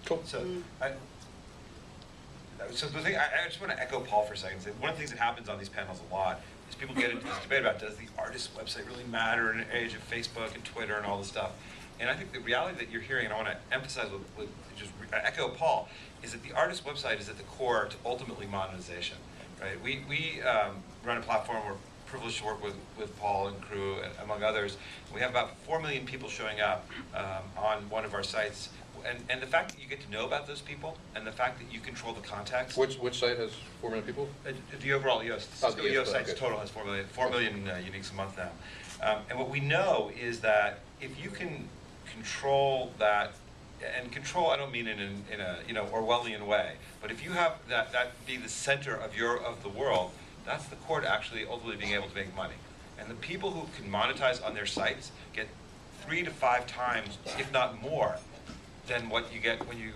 Cool. So, so the thing, I just want to echo Paul for a second. One of the things that happens on these panels a lot is people get into this debate about, does the artist's website really matter in an age of Facebook and Twitter and all this stuff? And I think the reality that you're hearing, and I want to emphasize with just echo Paul, is that the artist's website is at the core to ultimately monetization, right? We run a platform, we're privileged to work with Paul and crew, among others. We have about 4 million people showing up on one of our sites. And the fact that you get to know about those people, and the fact that you control the context. Which site has 4 million people? The overall EOS sites total has 4 million uniques a month now. And what we know is that if you can control that, and control, I don't mean in a Orwellian way, but if you have that be the center of the world, that's the core to actually ultimately being able to make money. And the people who can monetize on their sites get 3 to 5 times, if not more, than what you get when you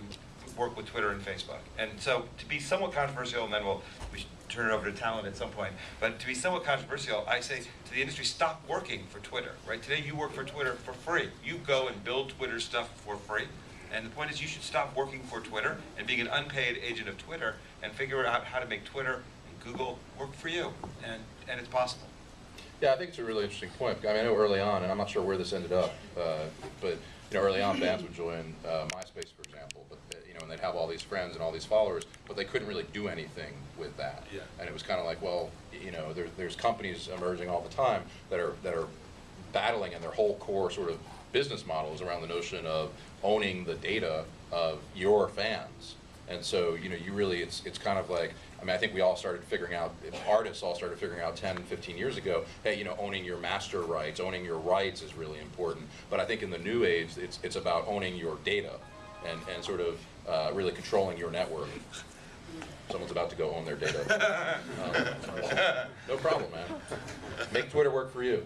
work with Twitter and Facebook. And so to be somewhat controversial, and then we should turn it over to Talent at some point, but to be somewhat controversial, I say to the industry, stop working for Twitter, right? Today you work for Twitter for free. You go and build Twitter stuff for free. And the point is you should stop working for Twitter and being an unpaid agent of Twitter and figure out how to make Twitter and Google work for you. And it's possible. Yeah, I think it's a really interesting point. I mean, I know early on, and I'm not sure where this ended up, but early on, bands would join MySpace, for example, but and they'd have all these friends and all these followers, but they couldn't really do anything with that. Yeah. And it was kind of like, well, there's companies emerging all the time that are battling, and their whole core sort of business model is around the notion of owning the data of your fans. And so, you really, it's kind of like, I mean, I think we all started figuring out, artists all started figuring out 10, 15 years ago, hey, owning your master rights, owning your rights is really important. But I think in the new age, it's about owning your data and sort of really controlling your network. Someone's about to go own their data. No problem, man. Make Twitter work for you.